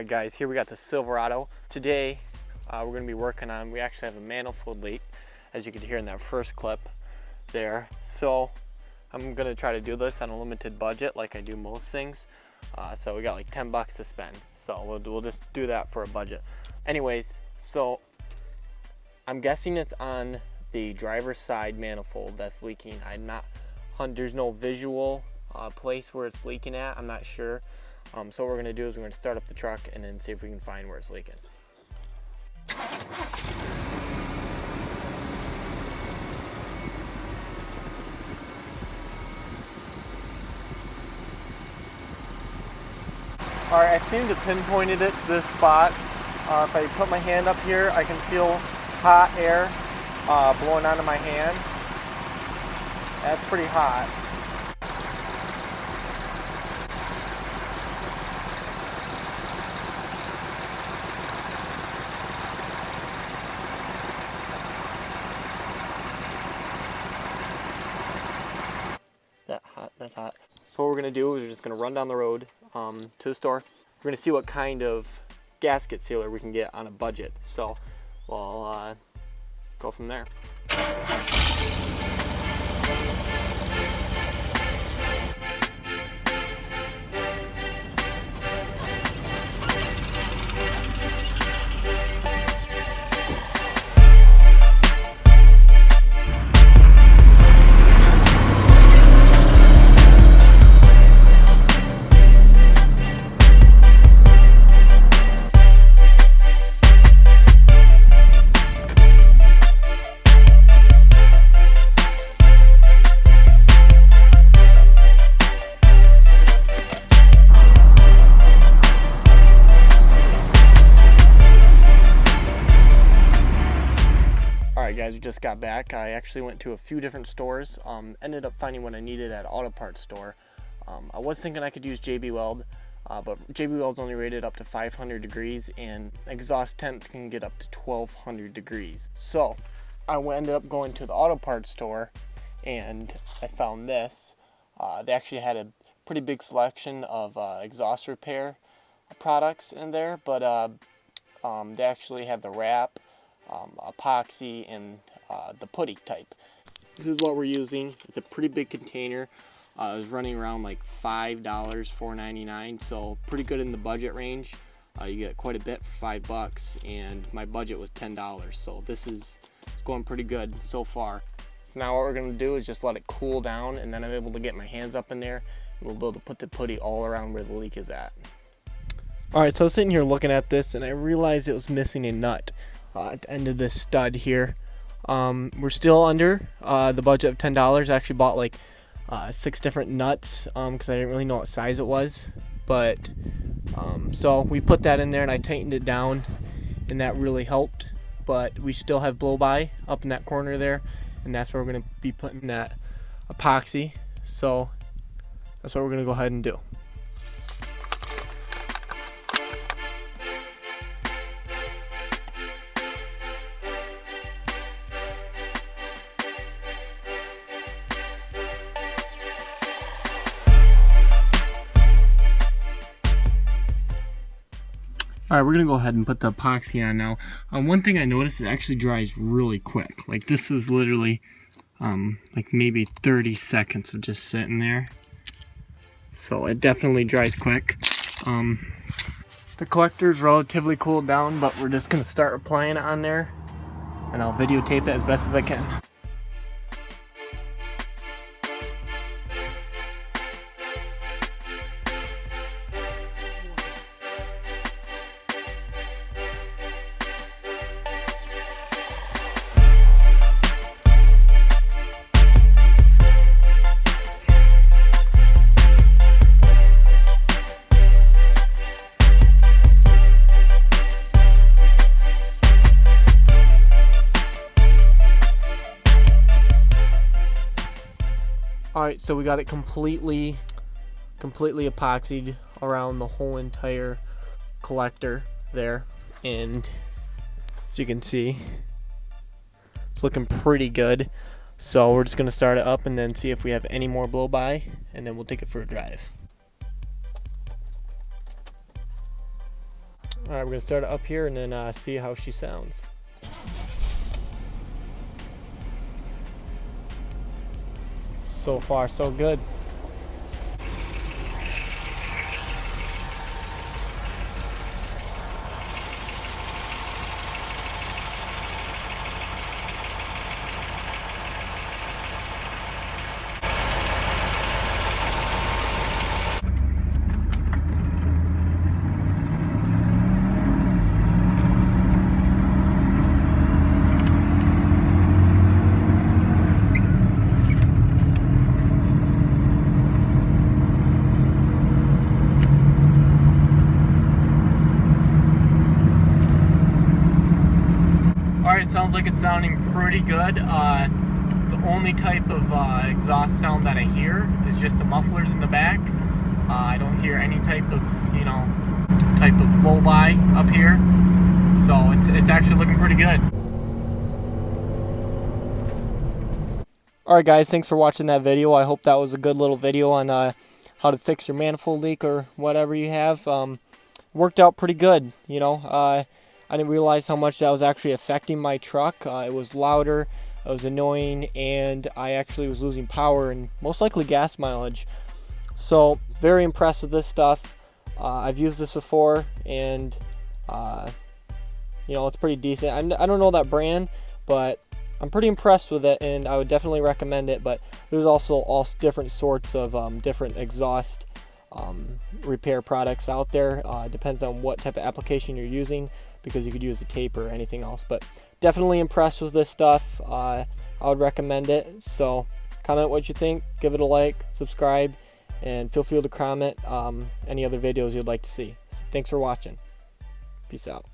Alright guys, here we got the Silverado. Today we're going to be working on, we actually have a manifold leak, as you could hear in that first clip there. So I'm going to try to do this on a limited budget like I do most things. So we got like 10 bucks to spend. So we'll just do that for a budget. Anyways, so I'm guessing it's on the driver's side manifold that's leaking. There's no visual place where it's leaking at. I'm not sure. So what we're going to do is we're going to start up the truck and then see if we can find where it's leaking. Alright, I seem to pinpointed it to this spot. If I put my hand up here, I can feel hot air blowing onto my hand. That's pretty hot. That's hot. So what we're going to do is we're just going to run down the road to the store. We're going to see what kind of gasket sealer we can get on a budget. So we'll go from there. Alright guys, we just got back. I actually went to a few different stores, ended up finding what I needed at an auto parts store. I was thinking I could use JB Weld, but JB Weld's only rated up to 500 degrees and exhaust temps can get up to 1200 degrees. So I ended up going to the auto parts store and I found this. They actually had a pretty big selection of exhaust repair products in there, but they actually have the wrap, epoxy, and the putty type. This is what we're using. It's a pretty big container. It was running around like $5, $4.99, so pretty good in the budget range. You get quite a bit for $5, and my budget was $10, so this is going pretty good so far. So now what we're going to do is just let it cool down, and then I'm able to get my hands up in there, and we'll be able to put the putty all around where the leak is at. Alright, so I was sitting here looking at this, and I realized it was missing a nut at the end of this stud here. We're still under the budget of $10. I actually bought like 6 different nuts because I didn't really know what size it was, but so we put that in there and I tightened it down and that really helped. But we still have blow by up in that corner there, and that's where we're going to be putting that epoxy. So that's what we're going to go ahead and do. Alright, we're going to go ahead and put the epoxy on now. One thing I noticed, it actually dries really quick. Like this is literally like maybe 30 seconds of just sitting there. So it definitely dries quick. The collector's relatively cooled down, but we're just going to start applying it on there. And I'll videotape it as best as I can. Alright, so we got it completely epoxied around the whole entire collector there, and as you can see, it's looking pretty good. So we're just going to start it up and then see if we have any more blow by, and then we'll take it for a drive. All right, we're gonna start it up here and then see how she sounds. So far, so good. Alright, sounds like it's sounding pretty good. The only type of exhaust sound that I hear is just the mufflers in the back. I don't hear any type of, type of lullaby up here. So it's actually looking pretty good. Alright guys, thanks for watching that video. I hope that was a good little video on how to fix your manifold leak or whatever you have. Worked out pretty good, I didn't realize how much that was actually affecting my truck. It was louder, it was annoying, and I actually was losing power and most likely gas mileage. So very impressed with this stuff. I've used this before, and it's pretty decent. I don't know that brand, but I'm pretty impressed with it, and I would definitely recommend it. But there's also all different sorts of different exhaust repair products out there. Depends on what type of application you're using, because you could use a tape or anything else. But definitely impressed with this stuff. I would recommend it. So comment what you think, give it a like, subscribe, and feel free to comment any other videos you'd like to see. So thanks for watching. Peace out.